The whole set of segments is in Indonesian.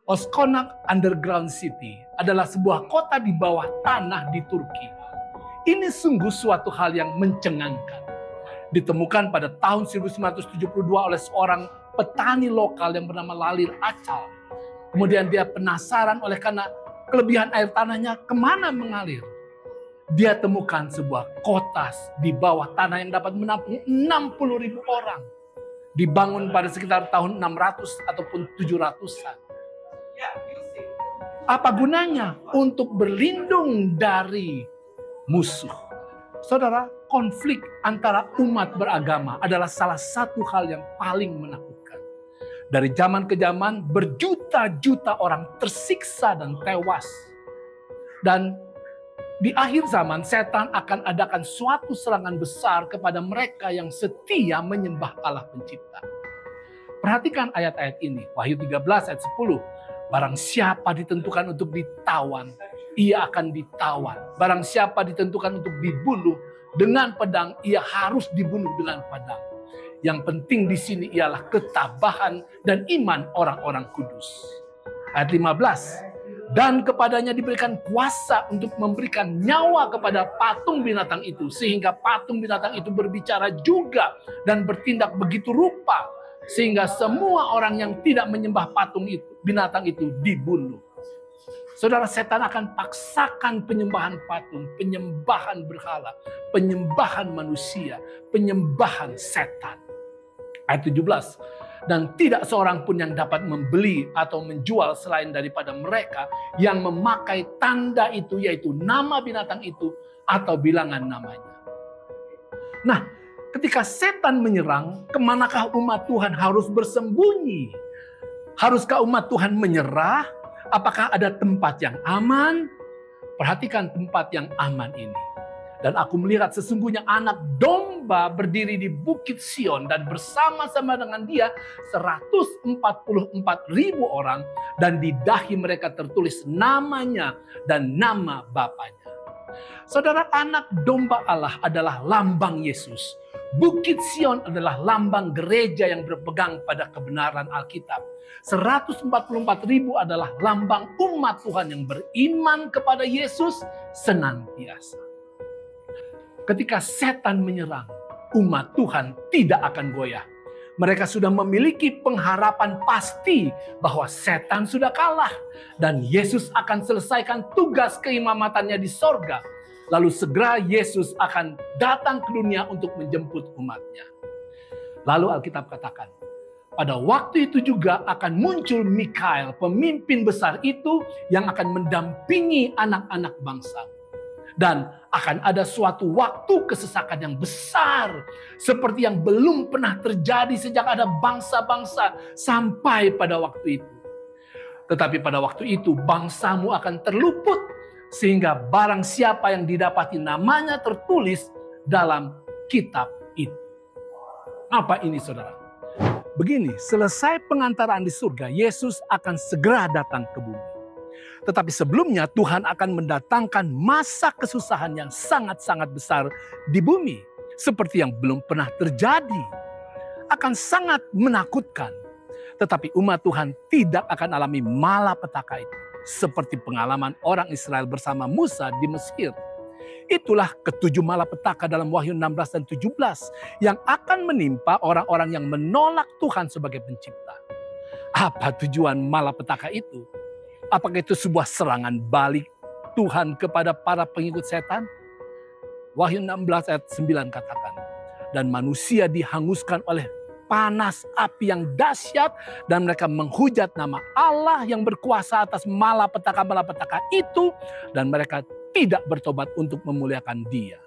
Oskonak Underground City adalah sebuah kota di bawah tanah di Turki. Ini sungguh suatu hal yang mencengangkan. Ditemukan pada tahun 1972 oleh seorang petani lokal yang bernama Lalir Acal. Kemudian dia penasaran oleh karena kelebihan air tanahnya kemana mengalir. Dia temukan sebuah kota di bawah tanah yang dapat menampung 60.000 orang. Dibangun pada sekitar tahun 600 ataupun 700-an. Apa gunanya? Untuk berlindung dari musuh. Saudara, konflik antara umat beragama adalah salah satu hal yang paling menakutkan. Dari zaman ke zaman, berjuta-juta orang tersiksa dan tewas. Dan di akhir zaman, setan akan adakan suatu serangan besar kepada mereka yang setia menyembah Allah Pencipta. Perhatikan ayat-ayat ini, Wahyu 13 ayat 10. Barang siapa ditentukan untuk ditawan, ia akan ditawan. Barang siapa ditentukan untuk dibunuh dengan pedang, ia harus dibunuh dengan pedang. Yang penting di sini ialah ketabahan dan iman orang-orang kudus. Ayat 15. Dan kepadanya diberikan kuasa untuk memberikan nyawa kepada patung binatang itu. Sehingga patung binatang itu berbicara juga dan bertindak begitu rupa. Sehingga semua orang yang tidak menyembah patung itu, binatang itu dibunuh. Saudara, setan akan paksakan penyembahan patung, penyembahan berhala, penyembahan manusia, penyembahan setan. Ayat 17. Dan tidak seorang pun yang dapat membeli atau menjual selain daripada mereka yang memakai tanda itu, yaitu nama binatang itu atau bilangan namanya. Nah, ketika setan menyerang, kemanakah umat Tuhan harus bersembunyi? Haruskah umat Tuhan menyerah? Apakah ada tempat yang aman? Perhatikan tempat yang aman ini. Dan aku melihat sesungguhnya anak domba berdiri di Bukit Sion dan bersama-sama dengan dia 144.000 orang. Dan di dahi mereka tertulis namanya dan nama Bapanya. Saudara, anak domba Allah adalah lambang Yesus. Bukit Sion adalah lambang gereja yang berpegang pada kebenaran Alkitab. 144.000 adalah lambang umat Tuhan yang beriman kepada Yesus senantiasa. Ketika setan menyerang, umat Tuhan tidak akan goyah. Mereka sudah memiliki pengharapan pasti bahwa setan sudah kalah. Dan Yesus akan selesaikan tugas keimamatannya di sorga. Lalu segera Yesus akan datang ke dunia untuk menjemput umatnya. Lalu Alkitab katakan, pada waktu itu juga akan muncul Mikael, pemimpin besar itu yang akan mendampingi anak-anak bangsa. Dan akan ada suatu waktu kesesakan yang besar. Seperti yang belum pernah terjadi sejak ada bangsa-bangsa sampai pada waktu itu. Tetapi pada waktu itu bangsamu akan terluput. Sehingga barang siapa yang didapati namanya tertulis dalam kitab itu. Apa ini saudara? Begini, selesai pengantaraan di surga, Yesus akan segera datang ke bumi. Tetapi sebelumnya Tuhan akan mendatangkan masa kesusahan yang sangat-sangat besar di bumi. Seperti yang belum pernah terjadi. Akan sangat menakutkan. Tetapi umat Tuhan tidak akan alami malapetaka itu. Seperti pengalaman orang Israel bersama Musa di Mesir. Itulah ketujuh malapetaka dalam Wahyu 16 dan 17. Yang akan menimpa orang-orang yang menolak Tuhan sebagai pencipta. Apa tujuan malapetaka itu? Apakah itu sebuah serangan balik Tuhan kepada para pengikut setan? Wahyu 16 ayat 9 katakan. Dan manusia dihanguskan oleh panas api yang dahsyat. Dan mereka menghujat nama Allah yang berkuasa atas malapetaka-malapetaka itu. Dan mereka tidak bertobat untuk memuliakan Dia.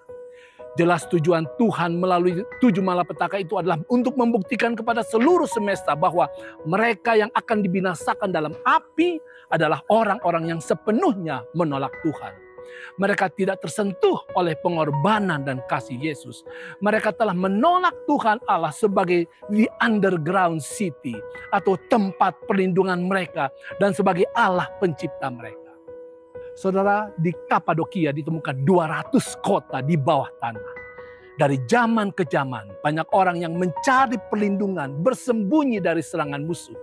Jelas tujuan Tuhan melalui 7 malapetaka itu adalah untuk membuktikan kepada seluruh semesta bahwa mereka yang akan dibinasakan dalam api adalah orang-orang yang sepenuhnya menolak Tuhan. Mereka tidak tersentuh oleh pengorbanan dan kasih Yesus. Mereka telah menolak Tuhan Allah sebagai the underground city atau tempat perlindungan mereka dan sebagai Allah pencipta mereka. Saudara, di Kapadokia ditemukan 200 kota di bawah tanah. Dari zaman ke zaman, banyak orang yang mencari perlindungan, bersembunyi dari serangan musuh.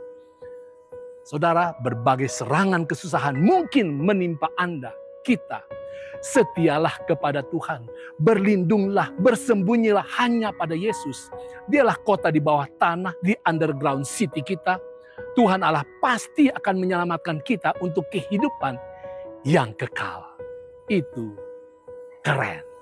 Saudara, berbagai serangan kesusahan mungkin menimpa Anda, kita. Setialah kepada Tuhan, berlindunglah, bersembunyilah hanya pada Yesus. Dialah kota di bawah tanah, di underground city kita. Tuhan Allah pasti akan menyelamatkan kita untuk kehidupan yang kekal. Itu keren.